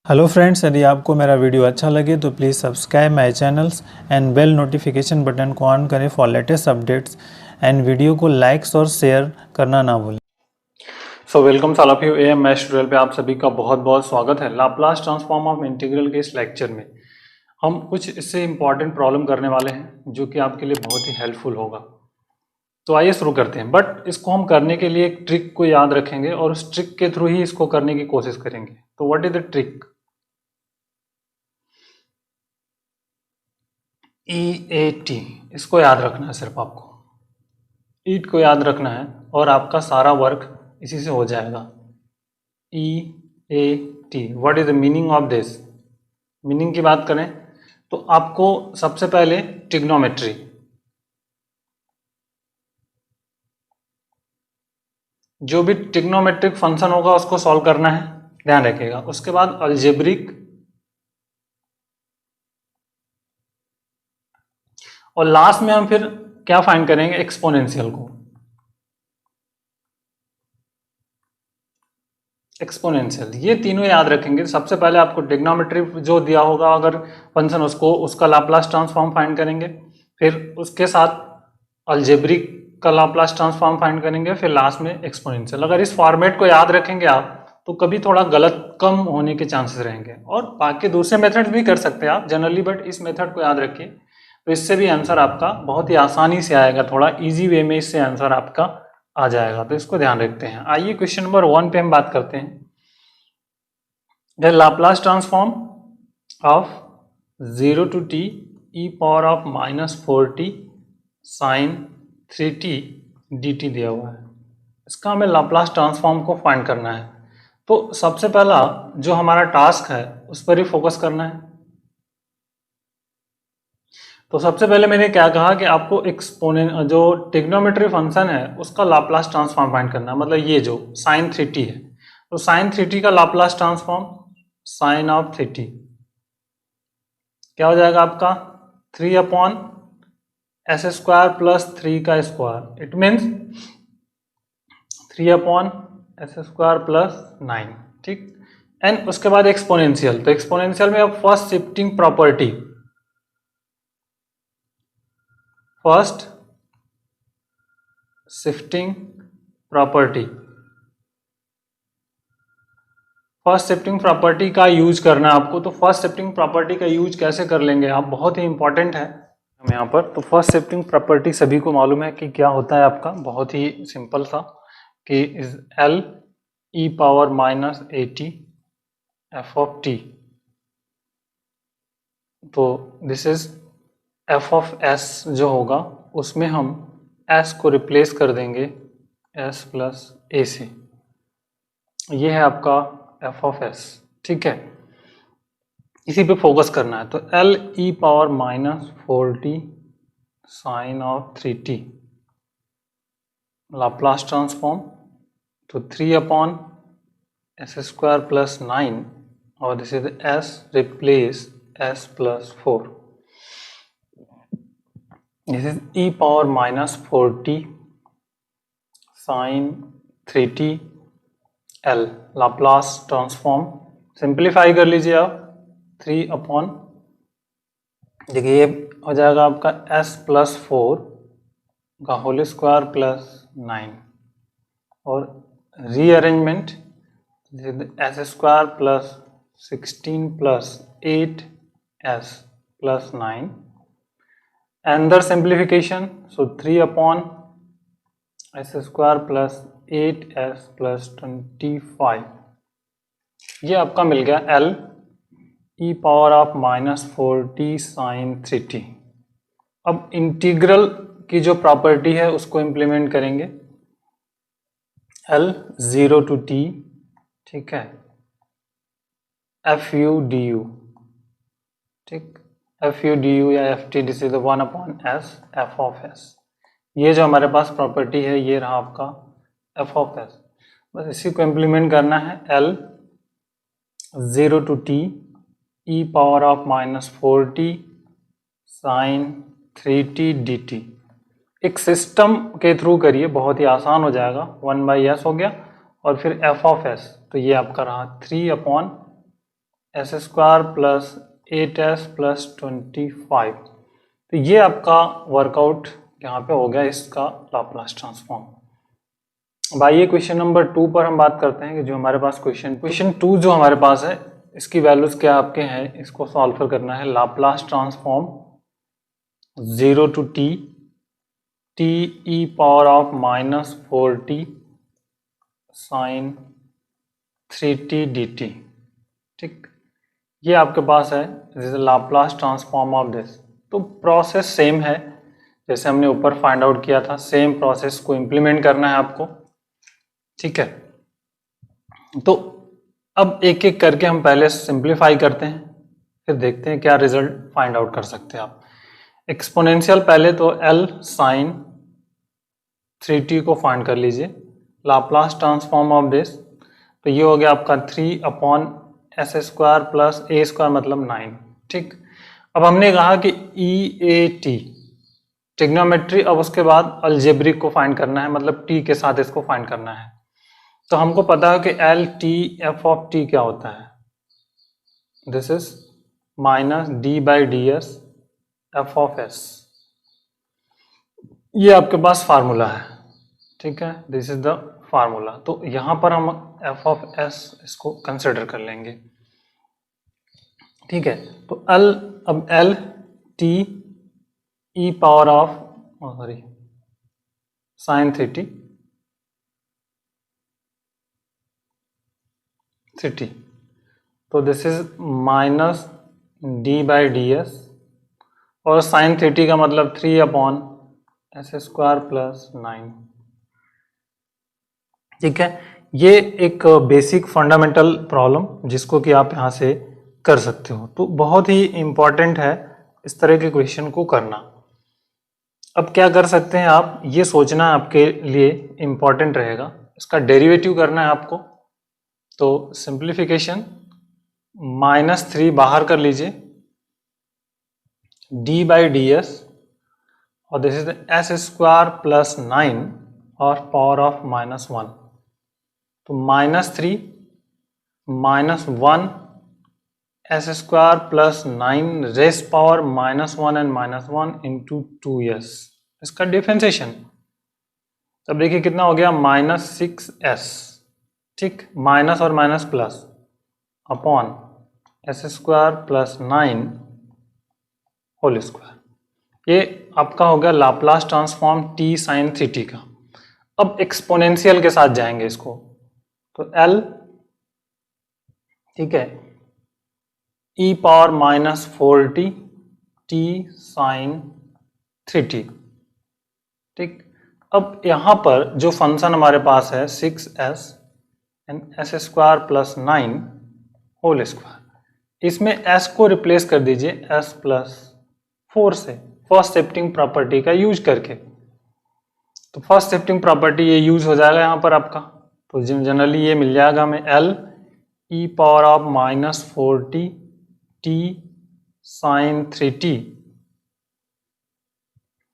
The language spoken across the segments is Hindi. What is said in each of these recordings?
हेलो फ्रेंड्स, यदि आपको मेरा वीडियो अच्छा लगे तो please subscribe my channels and bell notification button को ऑन करें for latest updates and video को लाइक्स और शेयर करना ना भूलें। So welcome all of you AM maths tutorial पे आप सभी का बहुत बहुत स्वागत है। लाप्लास ट्रांसफॉर्म ऑफ इंटीग्रल के इस लेक्चर में हम कुछ इससे इंपॉर्टेंट प्रॉब्लम करने वाले हैं जो कि आपके लिए बहुत ही हेल्पफुल होगा। तो आइए शुरू करते हैं, बट इसको हम करने के लिए एक ट्रिक को याद रखेंगे और उस ट्रिक के थ्रू ही इसको करने की कोशिश करेंगे। तो what is the trick? EAT, इसको याद रखना है, सिर्फ आपको ईट को याद रखना है और आपका सारा वर्क इसी से हो जाएगा। EAT, what is the meaning of this? Meaning की बात करें तो आपको सबसे पहले ट्रिग्नोमेट्री, जो भी ट्रिग्नोमेट्रिक फंक्शन होगा उसको सॉल्व करना है, ध्यान रखिएगा। उसके बाद अलजेब्रिक, और लास्ट में हम फिर क्या फाइंड करेंगे? एक्सपोनेंशियल को। एक्सपोनेंशियल, ये तीनों याद रखेंगे। सबसे पहले आपको ट्रिग्नोमेट्री जो दिया होगा अगर फंक्शन, उसका लाप्लास ट्रांसफॉर्म फाइंड करेंगे, फिर उसके साथ अलजेब्रिक का लाप्लास ट्रांसफॉर्म फाइंड करेंगे, फिर लास्ट में एक्सपोनेंशियल। अगर इस फॉर्मेट को याद रखेंगे आप तो कभी थोड़ा गलत कम होने के चांसेस रहेंगे। और बाकी दूसरे मेथड भी कर सकते हैं आप जनरली, बट इस मेथड को याद रखिए, तो इससे भी आंसर आपका बहुत ही आसानी से आएगा, थोड़ा इजी वे में इससे आंसर आपका आ जाएगा। तो इसको ध्यान रखते हैं। आइए क्वेश्चन नंबर 1 पे हम बात करते हैं। The Laplace transform of 0 to t e power of -4t sin 3t dt दिया हुआ है। इसका हमें लाप्लास ट्रांसफॉर्म को फाइंड करना है। तो सबसे पहला जो हमारा टास्क है उस पर ही फोकस करना है। तो सबसे पहले मैंने क्या कहा कि आपको जो ट्रिग्नोमेट्री फंक्शन है उसका लाप्लास ट्रांसफॉर्म फाइंड करना है। मतलब ये जो sin 3t है, तो sin 3t का Laplace transform sin of 3t क्या हो जाएगा आपका? 3/s² प्लस 3 का square, it means 3/s² plus 9, ठीक। एंड उसके बाद एक्सपोनेंशियल, तो एक्सपोनेंशियल में अब first shifting property, first shifting property का यूज करना है आपको। तो फर्स्ट शिफ्टिंग प्रॉपर्टी का यूज कैसे कर लेंगे आप, बहुत ही इंपॉर्टेंट है हम यहाँ पर। तो फर्स्ट शिफ्टिंग प्रॉपर्टी सभी को मालूम है कि क्या होता है आपका, बहुत ही सिंपल सा, कि is L e power -AT f of t। तो this is f of s जो होगा उसमें हम s को रिप्लेस कर देंगे s प्लस a से। ये है आपका f ऑफ s, ठीक है। इसी पे फोकस करना है। तो L e power -4t sine of 3t Laplace transform, तो 3/s² प्लस 9, और this is s replace s plus 4। This is e power -4t sine 3t L Laplace transform. Simplify कर लीजिए आप, 3 देखिए ये हो जाएगा आपका s प्लस 4 का होल स्क्वायर प्लस 9, और rearrangement s² plus 16 plus 8s plus 9, अंदर सिंप्लीफिकेशन, सो 3/s² प्लस 8s प्लस 25। ये आपका मिल गया L e power of -4t sine 3t। अब इंटीग्रल की जो प्रॉपर्टी है उसको इम्प्लीमेंट करेंगे। L 0 to t, ठीक है, fu du, ठीक, fu du या ft, this is 1/s f of s। ये जो हमारे पास प्रॉपर्टी है ये रहा आपका f ऑफ s। बस इसी को इम्प्लीमेंट करना है। L 0 to t e power of -4t sine 3t dt। एक सिस्टम के थ्रू करिए, बहुत ही आसान हो जाएगा। 1/s हो गया और फिर f ऑफ s, तो ये आपका रहा 3/s S square plus 8s plus 25। तो ये आपका वर्कआउट यहाँ पे हो गया इसका लाप्लास ट्रांसफॉर्म। अब आइए क्वेश्चन नंबर 2 पर हम बात करते हैं कि जो हमारे पास क्वेश्चन 2 जो हमारे पास है इसकी वैल्यूज क्या आपके हैं, इसको सॉल्व करना है। Laplace transform 0 to t e power of -4t sin 3t dt। ठीक, ये आपके पास है, this is Laplace transform of this. तो प्रोसेस सेम है जैसे हमने ऊपर फाइंड आउट किया था, सेम प्रोसेस को इम्प्लीमेंट करना है आपको। ठीक है, तो अब एक एक करके हम पहले सिंप्लीफाई करते हैं, फिर देखते हैं क्या रिजल्ट फाइंड आउट कर सकते हैं आप। एक्सपोनेंशियल पहले तो L sin 3t को फाइंड कर लीजिए, लाप्लास ट्रांसफॉर्म ऑफ दिस। तो ये हो गया आपका 3/s square plus a square मतलब 9। ठीक, अब हमने कहा कि EAT ट्रिग्नोमेट्री, अब उसके बाद अलजेब्रिक को फाइंड करना है, मतलब t के साथ इसको फाइंड करना है। तो हमको पता है कि LT f (t) क्या होता है, दिस इज -d/ds f(s). ये आपके पास फार्मूला है। ठीक है, दिस इज द फार्मूला। तो यहां पर हम f(s) इसको कंसिडर कर लेंगे। ठीक है, तो अब L T e power of sin 3t तो दिस इज -d/ds और sin 3t का मतलब 3/s स्क्वायर प्लस 9। ठीक है, ये एक बेसिक फंडामेंटल प्रॉब्लम जिसको कि आप यहाँ से कर सकते हो। तो बहुत ही इंपॉर्टेंट है इस तरह के क्वेश्चन को करना। अब क्या कर सकते हैं आप, ये सोचना आपके लिए इंपॉर्टेंट रहेगा, इसका डेरिवेटिव करना है आपको। तो सिंप्लीफिकेशन -3 बाहर कर लीजिए, d/ds और this is s square plus 9 और पावर ऑफ -1। तो -3 -1 s square plus 9 raise power -1 and -1 into 2s, इसका डिफरेंशिएशन। तब देखिए कितना हो गया, -6s। ठीक, माइनस और माइनस plus upon s square plus 9 whole square. ये आपका हो गया Laplace transform t sin 3t का। अब एक्सपोनेंशियल के साथ जाएंगे इसको, तो L, ठीक है, e power -4t t sin 3t। ठीक, अब यहां पर जो फंक्शन हमारे पास है 6s and s square plus 9 whole square, इसमें s को रिप्लेस कर दीजिए s प्लस 4 से, फर्स्ट शिफ्टिंग प्रॉपर्टी का यूज करके। तो फर्स्ट शिफ्टिंग प्रॉपर्टी ये यूज हो जाएगा यहाँ पर आपका। तो जनरली ये मिल जाएगा हमें L e power of -4t t sin 3t,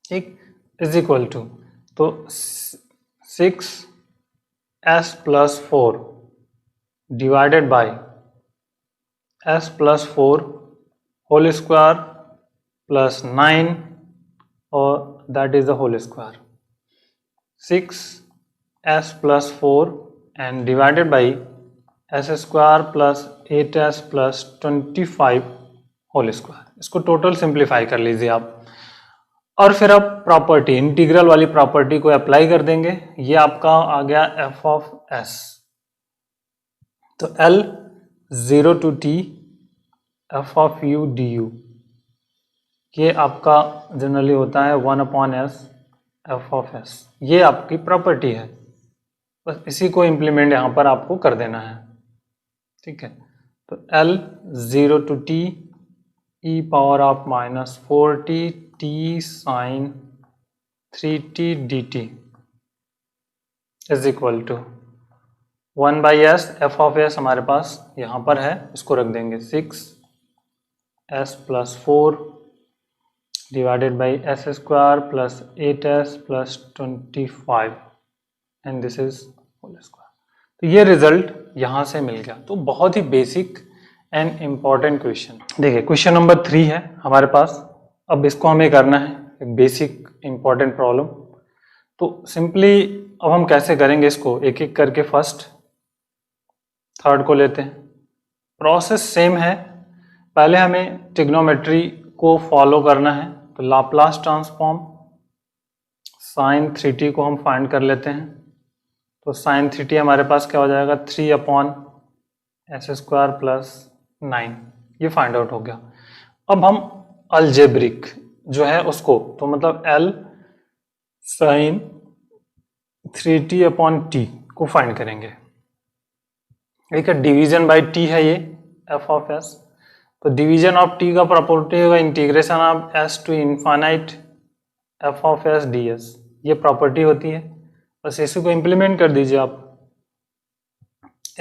ठीक, इज इक्वल टू, तो 6s plus 4 divided by s plus 4 whole square plus 9 और that is the whole square. 6s plus 4 and divided by s square plus 8s plus 25 whole square. इसको टोटल सिंप्लीफाई कर लीजिए आप, और फिर आप प्रॉपर्टी, इंटीग्रल वाली प्रॉपर्टी को अप्लाई कर देंगे। ये आपका आ गया f ऑफ s। तो L 0 to t f of u du, ये आपका जनरली होता है 1/s f of s। ये आपकी प्रॉपर्टी है, बस इसी को इम्प्लीमेंट यहाँ पर आपको कर देना है। ठीक है, तो L 0 to t e power of -4t t sin 3t dt इज equal to 1/s f of s हमारे पास यहाँ पर है, इसको रख देंगे 6s plus 4 divided by s square plus 8s plus 25 and this is whole square. तो ये रिजल्ट यहाँ से मिल गया। तो बहुत ही बेसिक एन इम्पॉर्टेंट क्वेश्चन। देखिए क्वेश्चन नंबर 3 है हमारे पास। अब इसको हमें करना है एक बेसिक इम्पॉर्टेंट प्रॉब्लम। तो सिंपली अब हम कैसे करेंगे इसको, एक एक करके फर्स्ट थर्ड को लेते हैं। प्रोसेस सेम है, पहले हमें ट्रिग्नोमेट्री को फॉलो करना है। तो लाप्लास ट्रांसफॉर्म साइन 3t को हम फाइंड कर लेते हैं। तो साइन 3t हमारे पास क्या हो जाएगा, 3/s² प्लस 9, ये फाइंड आउट हो गया। अब हम अलजेब्रिक जो है उसको, तो मतलब L साइन 3t/t को फाइंड करेंगे। एक डिवीजन बाय t है ये f(s), तो डिवीजन ऑफ t का प्रॉपर्टी होगा integration of s to infinite f(s) ds, ये प्रॉपर्टी होती है। बस इसी को इम्प्लीमेंट कर दीजिए आप,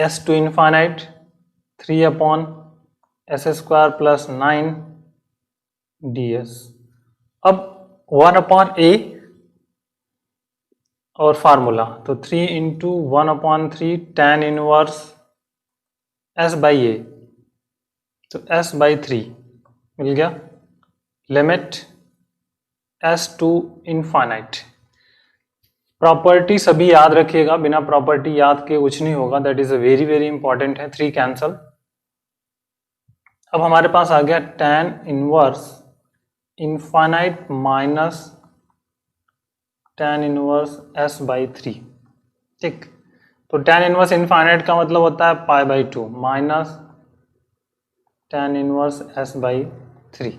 s to infinite 3/s² plus 9 ds। अब 1/a और फार्मूला, तो 3 इंटू 1/3 tan इनवर्स s/a, तो s/3 मिल गया। Limit s to infinite. Property सभी याद रखिएगा, बिना प्रॉपर्टी याद के कुछ नहीं होगा, that is a very very important है। 3 कैंसल। अब हमारे पास आ गया tan inverse infinite minus tan inverse s/3। ठीक, तो tan इनवर्स इन्फानाइट का मतलब होता है π/2 माइनस tan इनवर्स s/3,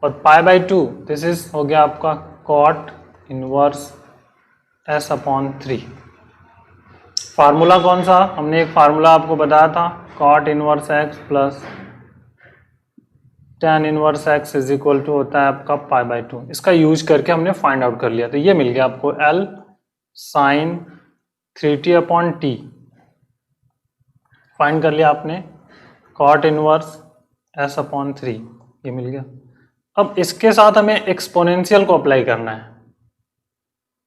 और π/2 दिस इज हो गया आपका cot इनवर्स s/3। फार्मूला कौन सा, हमने एक फार्मूला आपको बताया था, cot inverse x plus tan inverse x is equal to होता है आपका π/2। इसका यूज करके हमने फाइंड आउट कर लिया। तो ये मिल गया आपको L साइन 3t/t फाइंड कर लिया आपने, cot इनवर्स s/3 ये मिल गया। अब इसके साथ हमें एक्सपोनेंशियल को अप्लाई करना है,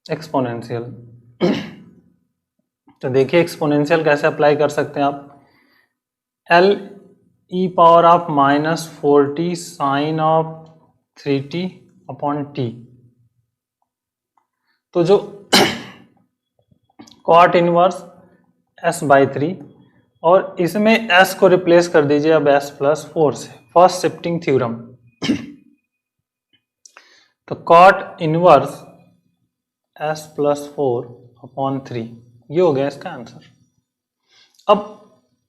एक्सपोनेंशियल। तो देखिए एक्सपोनेंशियल कैसे अप्लाई कर सकते हैं आप, L e power of -4t sine of 3t/t। तो जो cot इनवर्स s/3 और इसमें s को रिप्लेस कर दीजिए अब s+4 से, फर्स्ट शिफ्टिंग थ्योरम। तो cot इनवर्स s+4/3 ये हो गया इसका आंसर। अब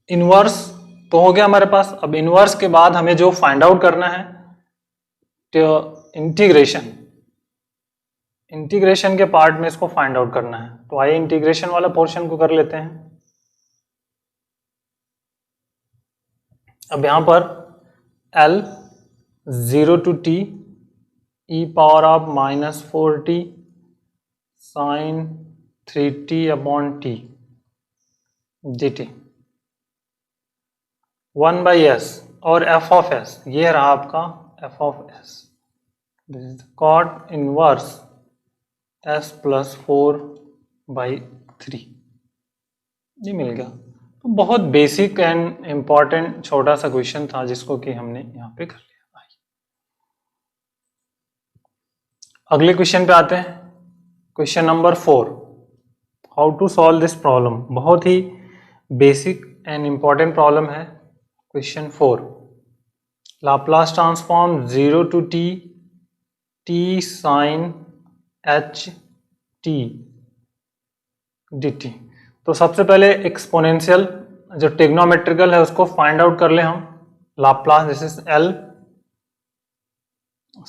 इनवर्स तो हो गया हमारे पास। अब इनवर्स के बाद हमें जो फाइंड आउट करना है, तो इंटीग्रेशन, इंटीग्रेशन के पार्ट में इसको फाइंड आउट करना है। तो आइए इंटीग्रेशन वाला पोर्शन को कर लेते हैं। अब यहां पर L 0 to t e power of -4t sine 3t/t dt 1/s और f(s), ये रहा आपका f(s), this is cot inverse s+4/3 ये मिल गया। तो बहुत बेसिक एंड इम्पॉर्टेंट छोटा सा क्वेश्चन था जिसको कि हमने यहाँ पे कर लिया। अगले क्वेश्चन पे आते हैं, question number 4, how to solve this problem. बहुत ही बेसिक एंड इम्पॉर्टेंट प्रॉब्लम है। Question 4, Laplace transform 0 to t sine h t dt। तो सबसे पहले एक्सपोनेंशियल जो ट्रिग्नोमेट्रिकल है उसको फाइंड आउट कर ले हम। Laplace, this is L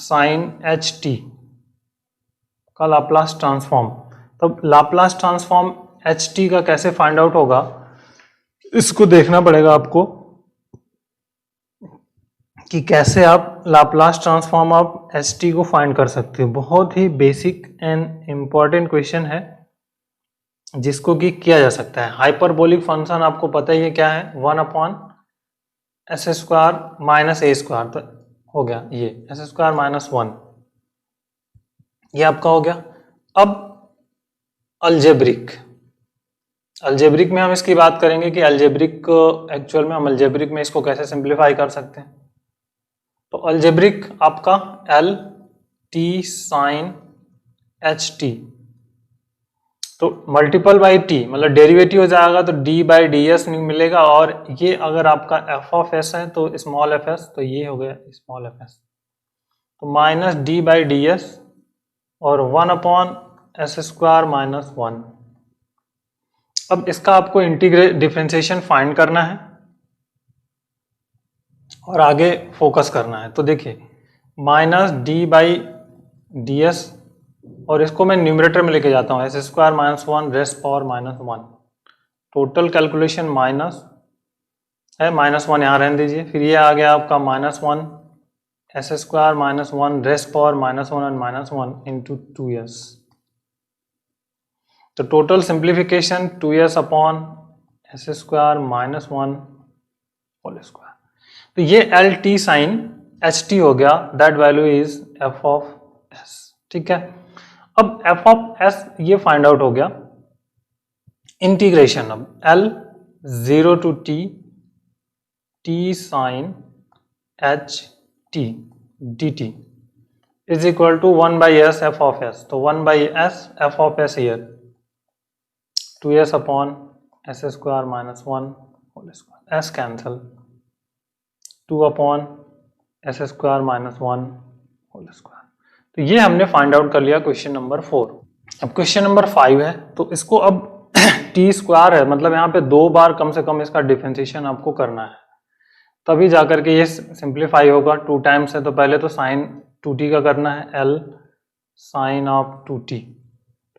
sine ht का लाप्लास ट्रांसफॉर्म। तो लाप्लास ट्रांसफॉर्म ht का कैसे फाइंड आउट होगा, इसको देखना पड़ेगा आपको कि कैसे आप लाप्लास ट्रांसफॉर्म ऑफ ht को फाइंड कर सकते हो। बहुत ही बेसिक एंड इम्पॉर्टेंट क्वेश्चन है जिसको कि किया जा सकता है। हाइपरबोलिक फंक्शन आपको पता ही है क्या है, 1/s² माइनस a², तो हो गया ये s² माइनस 1, ये आपका हो गया। अब अल्जेब्रिक, अलजेब्रिक में हम इसकी बात करेंगे कि अलजेब्रिक एक्चुअल में हम अलजेब्रिक में इसको कैसे सिंप्लीफाई कर सकते हैं। तो अलजेब्रिक आपका L T sine H T, तो मल्टीपल बाई टी मतलब डेरिवेटिव हो जाएगा तो डी बाई डी एस मिलेगा, और ये अगर आपका एफ ऑफ एस है तो स्मॉल एफ एस, तो ये हो गया स्मॉल एफ एस, तो minus d by D S और 1 एस स्क्वायर माइनस 1। अब इसका आपको इंटीग्रेट डिफरेंशिएशन फाइंड करना है और आगे फोकस करना है। तो देखिए minus d by D S, और इसको मैं न्यूमरेटर में लेके जाता हूँ, s square minus 1 raised power minus 1। Total calculation minus है, माइनस 1 यहाँ रहने दीजिए। फिर ये आ गया आपका minus 1 s square minus 1 raised power minus 1 and minus 1 into 2s। तो total simplification 2s upon s square minus 1 whole square. तो ये L T sine H t हो गया, that value is F of s. ठीक है, अब एफ ऑफ एस ये फाइंड आउट हो गया। इंटीग्रेशन अब L 0 to t t sine H t d t is equal to 1 by s F of S. तो 1 by s F of s ईयर 2s upon s square minus 1 whole square, s cancel, 2 upon s square minus 1 whole square. तो ये हमने फाइंड आउट कर लिया क्वेश्चन नंबर 4। अब क्वेश्चन नंबर 5 है, तो इसको अब टी स्क्वायर है, मतलब यहाँ पे 2 बार कम से कम इसका डिफरेंशिएशन आपको करना है, तभी जाकर के ये सिंप्लीफाई होगा। 2 टाइम्स है तो पहले तो साइन 2t का करना है, एल साइन ऑफ 2t,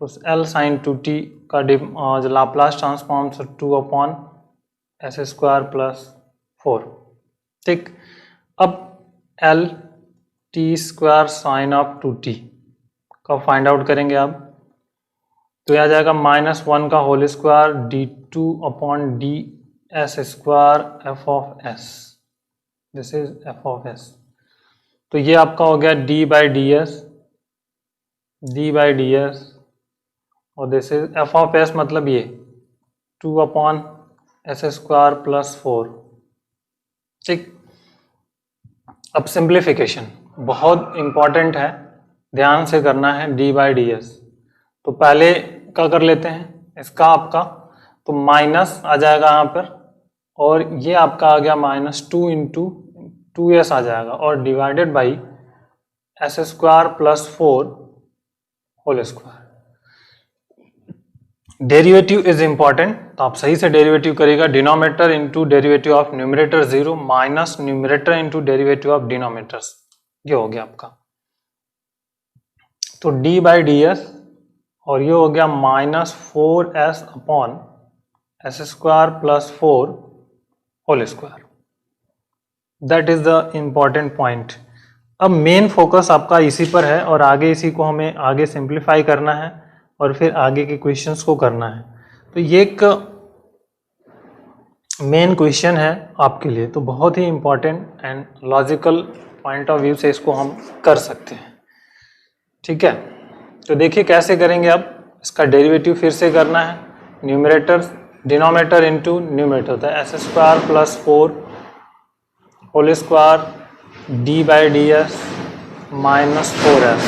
तो एल साइन 2t का जो Laplace transform 2 upon s square plus 4। ठीक, अब L t square sine of 2t का फाइंड आउट करेंगे आप, तो यह आ जाएगा माइनस 1 का whole square D 2 upon D S square F of S, this is F of S. तो ये आपका हो गया D by D S, D by D S, और this is F of S मतलब ये 2 अपॉन एस स्क्वायर प्लस 4। ठीक, अब सिंप्लीफिकेशन बहुत इंपॉर्टेंट है, ध्यान से करना है, डी बाई डी एस। तो पहले क्या कर लेते हैं इसका आपका, तो माइनस आ जाएगा यहाँ पर, और ये आपका आ गया माइनस 2 इंटू 2s आ जाएगा, और divided by s square plus 4 whole square. Derivative is important, तो आप सही से डेरिवेटिव करिएगा। Denominator into derivative of numerator 0 minus numerator into derivative of denominators, ये हो गया आपका। तो d बाई डी एस, और ये हो गया minus 4s upon s square plus 4 whole square, that is the important point. अब मेन फोकस आपका इसी पर है, और आगे इसी को हमें आगे सिंप्लीफाई करना है और फिर आगे के क्वेश्चंस को करना है। तो ये एक मेन क्वेश्चन है आपके लिए, तो बहुत ही important and logical point of view से इसको हम कर सकते हैं। ठीक है, तो देखिए कैसे करेंगे। अब इसका डेरिवेटिव फिर से करना है, न्यूमरेटर डिनोमिनेटर इंटू न्यूमरेटर, तो s square plus 4 whole square d by D s minus 4s,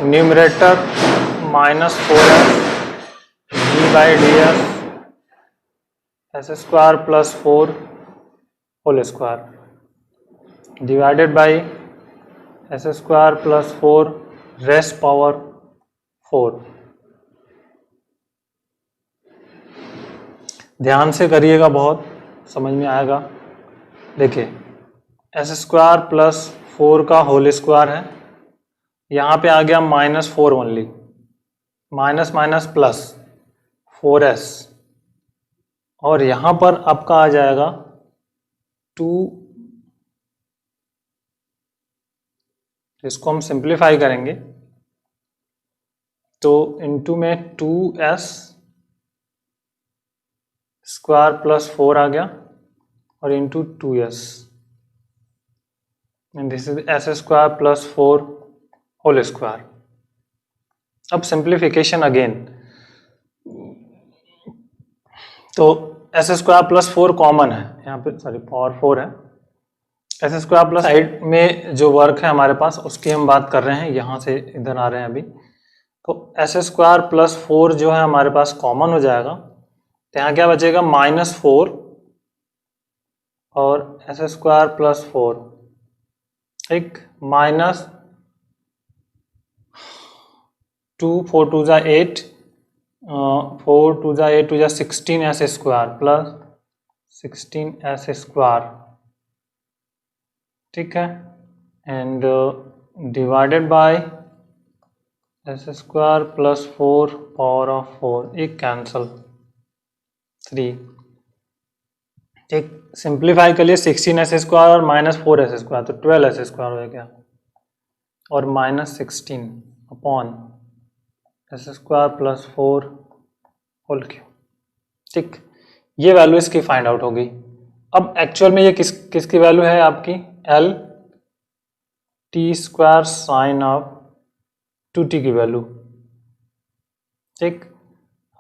numerator minus 4s d by D S square plus 4 whole square divided by s square plus 4 raised power 4। ध्यान से करिएगा, बहुत समझ में आएगा। देखिए एस स्क्वायर प्लस 4 का होल स्क्वायर है, यहाँ पे आ गया minus 4 only, minus minus plus 4s, और यहाँ पर आपका आ जाएगा 2, इसको हम सिंप्लीफाई करेंगे तो इनटू में 2s स्क्वायर प्लस 4 आ गया, और into 2s, and this is s square plus 4 whole square. अब सिंप्लीफिकेशन अगेन, तो एस स्क्वायर प्लस 4 कॉमन है यहाँ पे, सॉरी पावर 4 है। एस स्क्वायर प्लस साइड में जो वर्क है हमारे पास उसकी हम बात कर रहे हैं, यहाँ से इधर आ रहे हैं अभी। तो एस स्क्वायर प्लस 4 जो है हमारे पास कॉमन हो जाएगा, तो यहाँ क्या बचेगा -4 और एस स्क्वायर प्लस 4, एक -2 4 2 जा 8, 4 2 जा 8 2 जा 16 S square plus 16 S square, ठीक है, and divided by S square plus 4 power of 4, एक कैंसल 3, ठीक। सिंप्लीफाई कर लिए 16 एस स्क्वायर और -4 एस स्क्वायर, तो 12 एस स्क्वायर हो गया और -16 upon s square plus 4 whole cube, ठीक। ये वैल्यू इसकी फाइंड आउट हो गई। अब एक्चुअल में ये किसकी वैल्यू है आपकी, L t square sine of 2t की वैल्यू, ठीक।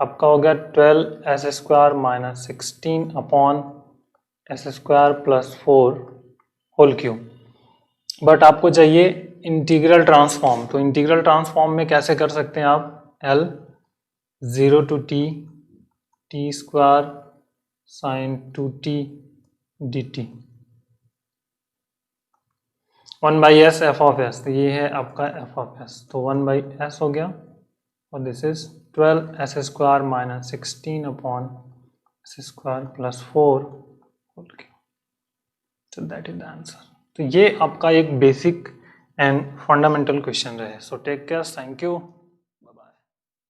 आपका हो गया 12 s square minus 16 upon s square plus 4 whole cube. But आपको चाहिए इंटीग्रल ट्रांसफॉर्म, तो इंटीग्रल ट्रांसफॉर्म में कैसे कर सकते हैं आप, L 0 to t square sine 2t dt 1/s F of S, तो ये है आपका एफ ऑफ एस, तो 1/s हो गया और this is 12 s square minus 16 upon s square plus 4 whole cube, so that is the answer। तो ये आपका एक बेसिक एंड फंडामेंटल क्वेश्चन रहे। So take care, thank you.